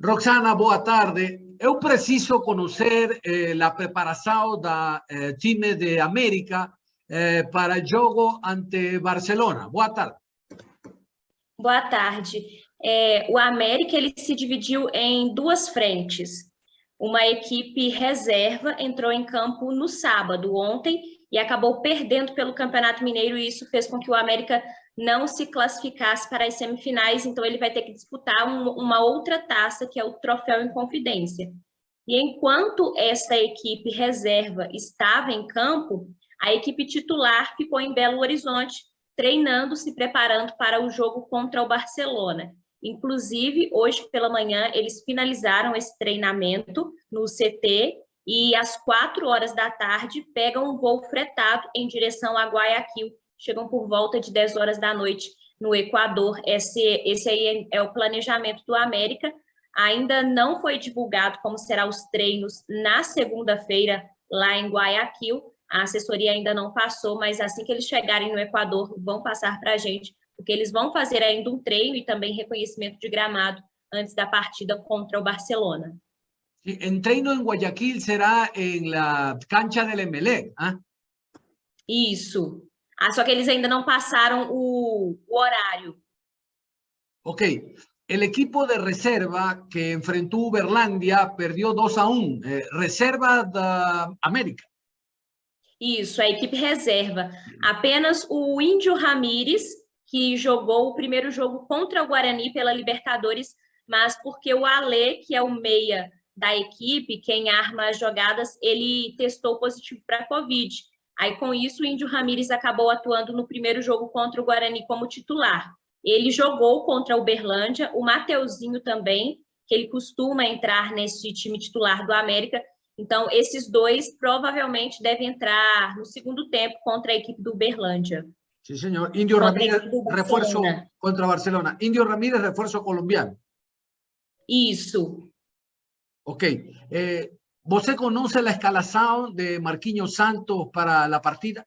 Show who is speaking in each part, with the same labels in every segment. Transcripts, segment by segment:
Speaker 1: Roxana, boa tarde. Eu preciso conhecer a preparação da time de América para o jogo ante Barcelona. Boa tarde.
Speaker 2: Boa tarde. O América ele se dividiu em duas frentes. Uma equipe reserva entrou em campo no sábado, ontem, e acabou perdendo pelo Campeonato Mineiro, e isso fez com que o América não se classificasse para as semifinais, então ele vai ter que disputar uma outra taça, que é o Troféu Inconfidência. E enquanto essa equipe reserva estava em campo, a equipe titular ficou em Belo Horizonte, treinando, se preparando para o jogo contra o Barcelona. Inclusive, hoje pela manhã, eles finalizaram esse treinamento no CT e às 4 horas da tarde pegam um voo fretado em direção a Guayaquil. Chegam por volta de 10 horas da noite no Equador. Esse aí é o planejamento do América. Ainda não foi divulgado como serão os treinos na segunda-feira lá em Guayaquil. A assessoria ainda não passou, mas assim que eles chegarem no Equador, vão passar para a gente, porque eles vão fazer ainda um treino e também reconhecimento de gramado antes da partida contra o Barcelona.
Speaker 1: El treino en Guayaquil será en la cancha del Emelec, ¿ah?
Speaker 2: Isso. Só que eles ainda não passaram o horário.
Speaker 1: Ok. El equipo de reserva que enfrentó Uberlândia perdió 2-1. Reserva da América.
Speaker 2: Isso, a equipe reserva. Apenas o Índio Ramírez, que jogou o primeiro jogo contra o Guarani pela Libertadores, mas porque o Alê, que é o meia da equipe, quem arma as jogadas, ele testou positivo para a Covid. Aí, com isso, o Índio Ramírez acabou atuando no primeiro jogo contra o Guarani como titular. Ele jogou contra o Uberlândia, o Mateuzinho também, que ele costuma entrar nesse time titular do América. Então, esses dois provavelmente devem entrar no segundo tempo contra a equipe do Uberlândia.
Speaker 1: Sí, señor. Índio Ramírez, refuerzo contra Barcelona. Índio Ramírez, refuerzo colombiano.
Speaker 2: Isso.
Speaker 1: Ok. ¿Você conoce la escalación de Marquinhos Santos para la partida?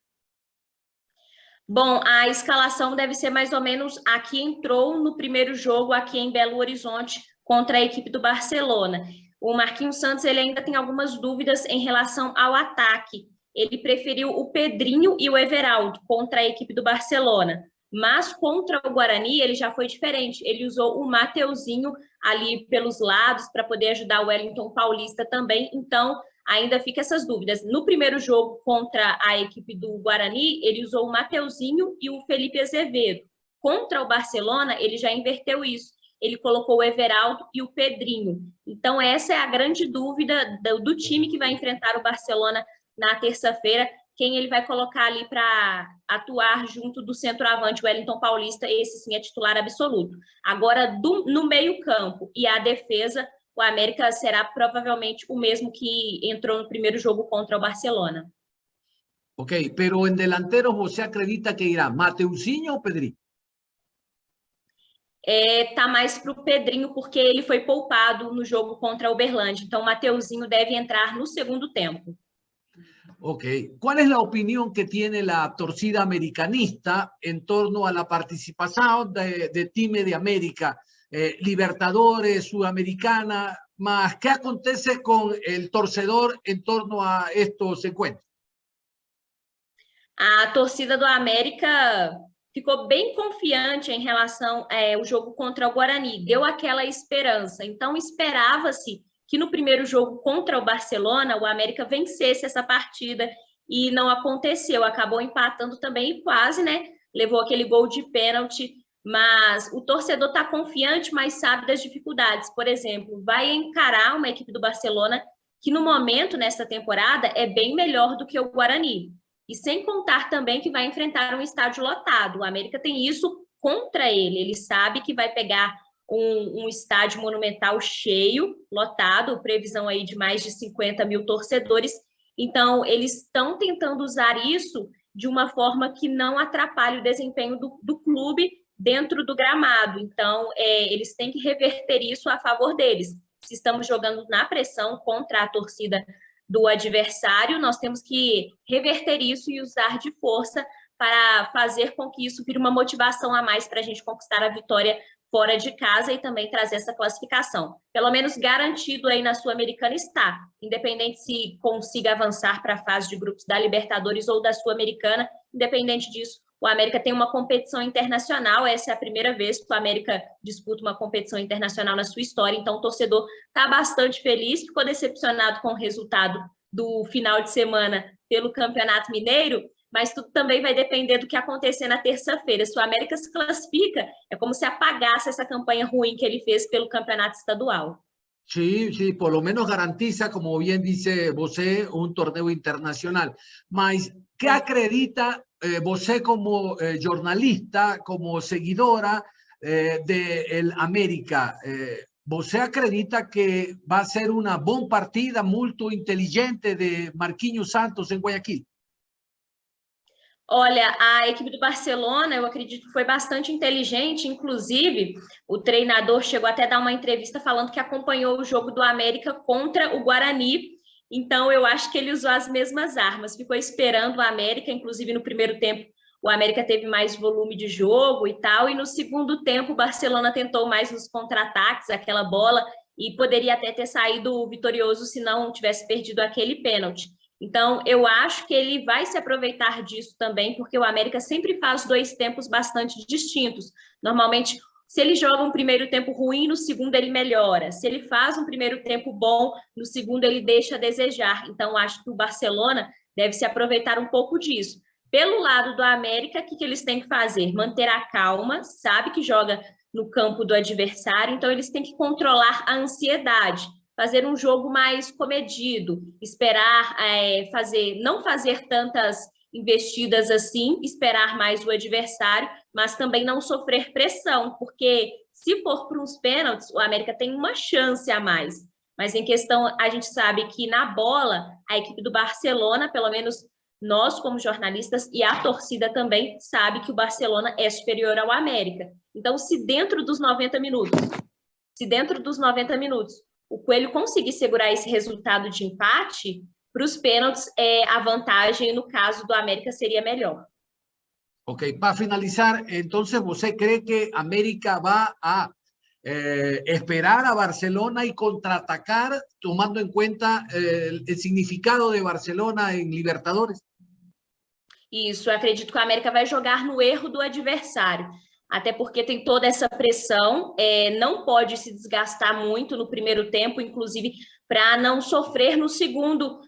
Speaker 2: Bom, a escalação deve ser mais ou menos a que entrou no primeiro jogo aqui em Belo Horizonte contra a equipe do Barcelona. O Marquinhos Santos ele ainda tem algumas dúvidas em relação ao ataque. Ele preferiu o Pedrinho e o Everaldo contra a equipe do Barcelona. Mas contra o Guarani ele já foi diferente. Ele usou o Mateuzinho ali pelos lados para poder ajudar o Wellington Paulista também. Então, ainda fica essas dúvidas. No primeiro jogo contra a equipe do Guarani, ele usou o Mateuzinho e o Felipe Azevedo. Contra o Barcelona, ele já inverteu isso. Ele colocou o Everaldo e o Pedrinho. Então, essa é a grande dúvida do time que vai enfrentar o Barcelona na terça-feira, quem ele vai colocar ali para atuar junto do centroavante Wellington Paulista, esse sim é titular absoluto. Agora, no meio-campo e a defesa, o América será provavelmente o mesmo que entrou no primeiro jogo contra o Barcelona.
Speaker 1: Ok, pero en delanteros você acredita que irá Mateuzinho ou Pedrinho?
Speaker 2: Tá mais para o Pedrinho, porque ele foi poupado no jogo contra o Uberlândia. Então, o Mateuzinho deve entrar no segundo tempo.
Speaker 1: Ok. ¿Cuál es la opinión que tiene la torcida americanista en torno a la participación de time de América, Libertadores, Sudamericana, más qué acontece con el torcedor en torno a estos encuentros?
Speaker 2: A torcida do América ficou bem confiante em relação ao jogo contra o Guarani, deu aquela esperança. Então, esperava-se que no primeiro jogo contra o Barcelona, o América vencesse essa partida e não aconteceu, acabou empatando também e quase, né, levou aquele gol de pênalti, mas o torcedor está confiante, mas sabe das dificuldades. Por exemplo, vai encarar uma equipe do Barcelona que no momento, nesta temporada, é bem melhor do que o Guarani. E sem contar também que vai enfrentar um estádio lotado. O América tem isso contra ele, ele sabe que vai pegar um estádio monumental cheio, lotado, previsão aí de mais de 50 mil torcedores. Então, eles estão tentando usar isso de uma forma que não atrapalhe o desempenho do clube dentro do gramado. Então, eles têm que reverter isso a favor deles. Se estamos jogando na pressão contra a torcida do adversário, nós temos que reverter isso e usar de força para fazer com que isso vire uma motivação a mais para a gente conquistar a vitória fora de casa e também trazer essa classificação. Pelo menos garantido aí na Sul-Americana está, independente se consiga avançar para a fase de grupos da Libertadores ou da Sul-Americana, independente disso, o América tem uma competição internacional, essa é a primeira vez que o América disputa uma competição internacional na sua história, então o torcedor está bastante feliz, ficou decepcionado com o resultado do final de semana pelo Campeonato Mineiro, mas tudo também vai depender do que acontecer na terça-feira. Se o América se classifica, é como se apagasse essa campanha ruim que ele fez pelo campeonato estadual.
Speaker 1: Sí, sí, por lo menos garantiza, como bien dice você, un torneo internacional. Mas, ¿qué acredita você como jornalista, como seguidora del América? Você acredita que va a ser una buena partida, muy inteligente de Marquinhos Santos en Guayaquil?
Speaker 2: Olha, a equipe do Barcelona, eu acredito que foi bastante inteligente, inclusive o treinador chegou até a dar uma entrevista falando que acompanhou o jogo do América contra o Guarani, então eu acho que ele usou as mesmas armas, ficou esperando o América, inclusive no primeiro tempo o América teve mais volume de jogo e tal, e no segundo tempo o Barcelona tentou mais nos contra-ataques, aquela bola, e poderia até ter saído vitorioso se não tivesse perdido aquele pênalti. Então, eu acho que ele vai se aproveitar disso também, porque o América sempre faz dois tempos bastante distintos. Normalmente, se ele joga um primeiro tempo ruim, no segundo ele melhora. Se ele faz um primeiro tempo bom, no segundo ele deixa a desejar. Então, acho que o Barcelona deve se aproveitar um pouco disso. Pelo lado do América, o que eles têm que fazer? Manter a calma, sabe que joga no campo do adversário, então eles têm que controlar a ansiedade, fazer um jogo mais comedido, esperar não fazer tantas investidas assim, esperar mais o adversário, mas também não sofrer pressão, porque se for para uns pênaltis, o América tem uma chance a mais. Mas em questão, a gente sabe que na bola, a equipe do Barcelona, pelo menos nós como jornalistas e a torcida também, sabe que o Barcelona é superior ao América. Então, se dentro dos 90 minutos, o Coelho conseguir segurar esse resultado de empate, para os pênaltis, a vantagem, no caso do América, seria melhor.
Speaker 1: Ok, para finalizar, entonces, ¿você cree que América va a esperar a Barcelona y contraatacar, tomando en cuenta el significado de Barcelona en Libertadores?
Speaker 2: Isso, eu acredito que o América vai jogar no erro do adversário. Até porque tem toda essa pressão, não pode se desgastar muito no primeiro tempo, inclusive para não sofrer no segundo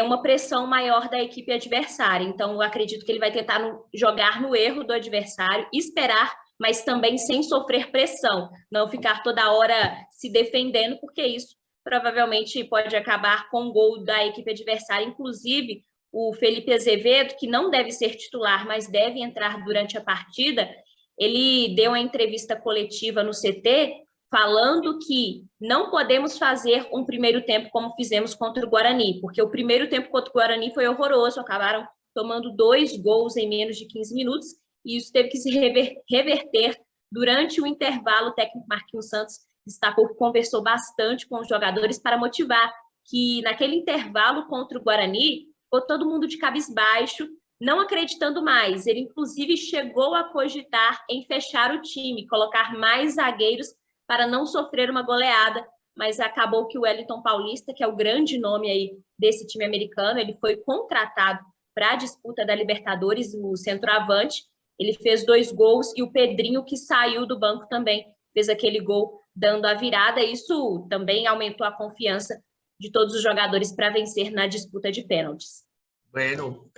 Speaker 2: uma pressão maior da equipe adversária. Então, eu acredito que ele vai tentar jogar no erro do adversário, esperar, mas também sem sofrer pressão, não ficar toda hora se defendendo, porque isso provavelmente pode acabar com o gol da equipe adversária. Inclusive, o Felipe Azevedo, que não deve ser titular, mas deve entrar durante a partida, ele deu uma entrevista coletiva no CT falando que não podemos fazer um primeiro tempo como fizemos contra o Guarani, porque o primeiro tempo contra o Guarani foi horroroso, acabaram tomando 2 gols em menos de 15 minutos, e isso teve que se reverter durante o intervalo. O técnico Marquinhos Santos destacou que conversou bastante com os jogadores para motivar que naquele intervalo contra o Guarani, ficou todo mundo de cabisbaixo, não acreditando mais. Ele, inclusive, chegou a cogitar em fechar o time, colocar mais zagueiros para não sofrer uma goleada, mas acabou que o Wellington Paulista, que é o grande nome aí desse time americano, ele foi contratado para a disputa da Libertadores, o centroavante, ele fez 2 gols, e o Pedrinho, que saiu do banco também, fez aquele gol dando a virada. Isso também aumentou a confiança de todos os jogadores para vencer na disputa de pênaltis.
Speaker 1: Bueno,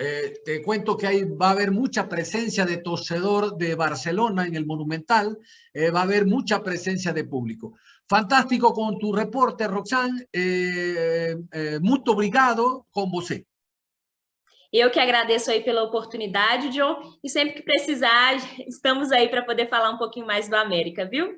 Speaker 1: te cuento que va a haber mucha presencia de torcedor de Barcelona en el Monumental, va a haber mucha presencia de público. Fantástico con tu reporte, Roxane, muito obrigado com você.
Speaker 2: Eu que agradeço aí pela oportunidade, John, e sempre que precisar, estamos aí para poder falar um pouquinho mais do América, viu?